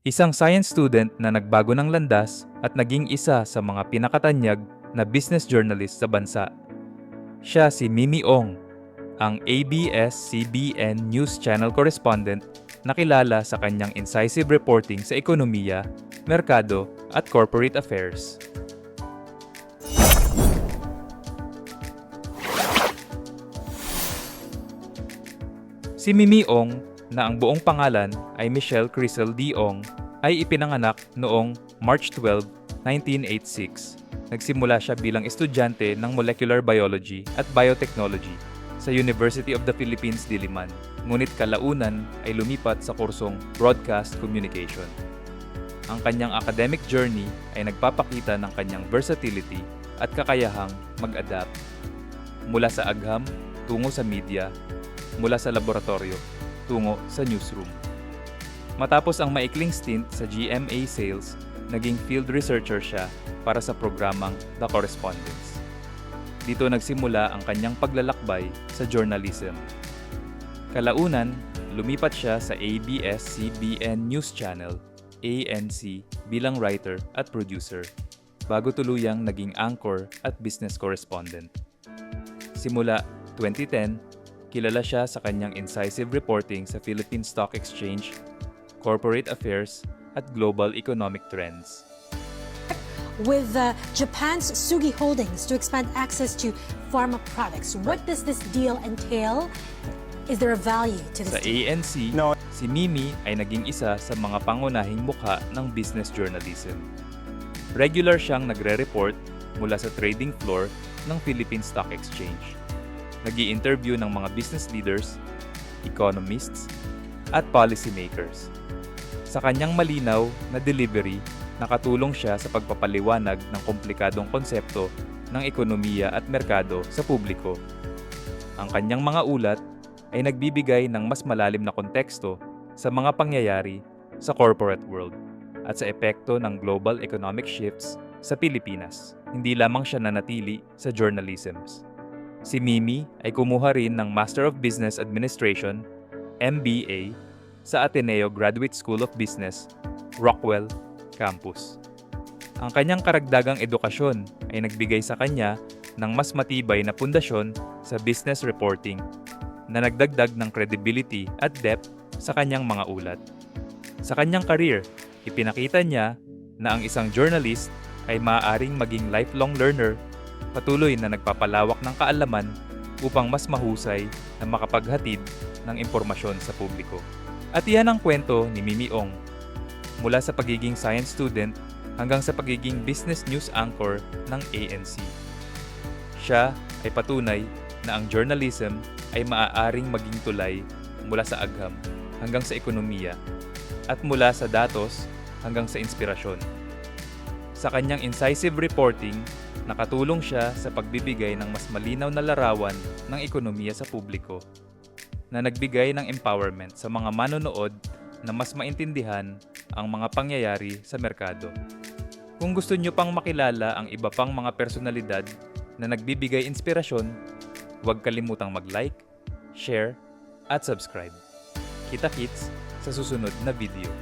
Isang science student na nagbago ng landas at naging isa sa mga pinakatanyag na business journalist sa bansa. Siya si Mimi Ong, ang ABS-CBN News Channel correspondent na kilala sa kanyang incisive reporting sa ekonomiya, merkado at corporate affairs. Si Mimi Ong, na ang buong pangalan ay Michelle Crisel D. Ong, ay ipinanganak noong March 12, 1986. Nagsimula siya bilang estudyante ng molecular biology at biotechnology sa University of the Philippines, Diliman. Ngunit kalaunan ay lumipat sa kursong Broadcast Communication. Ang kanyang academic journey ay nagpapakita ng kanyang versatility at kakayahang mag-adapt. Mula sa agham, tungo sa media, mula sa laboratorio, tungo sa newsroom. Matapos ang maikling stint sa GMA Sales, naging field researcher siya para sa programang The Correspondents. Dito nagsimula ang kanyang paglalakbay sa journalism. Kalaunan, lumipat siya sa ABS-CBN News Channel, ANC, bilang writer at producer, bago tuluyang naging anchor at business correspondent. Simula 2010, kilala siya sa kanyang incisive reporting sa Philippine Stock Exchange, corporate affairs, at global economic trends. With Japan's Sugi Holdings to expand access to pharma products, what does this deal entail? Is there a value to this Sa deal? ANC, si Mimi ay naging isa sa mga pangunahing mukha ng business journalism. Regular siyang nagre-report mula sa trading floor ng Philippine Stock Exchange. Nag-i-interview ng mga business leaders, economists, at policymakers. Sa kanyang malinaw na delivery, nakatulong siya sa pagpapaliwanag ng komplikadong konsepto ng ekonomiya at merkado sa publiko. Ang kanyang mga ulat ay nagbibigay ng mas malalim na konteksto sa mga pangyayari sa corporate world at sa epekto ng global economic shifts sa Pilipinas. Hindi lamang siya nanatili sa journalism. Si Mimi ay kumuha rin ng Master of Business Administration, MBA, sa Ateneo Graduate School of Business, Rockwell Campus. Ang kanyang karagdagang edukasyon ay nagbigay sa kanya ng mas matibay na pundasyon sa business reporting na nagdagdag ng credibility at depth sa kanyang mga ulat. Sa kanyang career, ipinakita niya na ang isang journalist ay maaaring maging lifelong learner, patuloy na nagpapalawak ng kaalaman upang mas mahusay na makapaghatid ng impormasyon sa publiko. At iyan ang kwento ni Mimi Ong, mula sa pagiging science student hanggang sa pagiging business news anchor ng ANC. Siya ay patunay na ang journalism ay maaaring maging tulay mula sa agham hanggang sa ekonomiya at mula sa datos hanggang sa inspirasyon. Sa kanyang incisive reporting, nakatulong siya sa pagbibigay ng mas malinaw na larawan ng ekonomiya sa publiko, na nagbigay ng empowerment sa mga manonood na mas maintindihan ang mga pangyayari sa merkado. Kung gusto nyo pang makilala ang iba pang mga personalidad na nagbibigay inspirasyon, huwag kalimutang mag-like, share, at subscribe. Kita-kits sa susunod na video.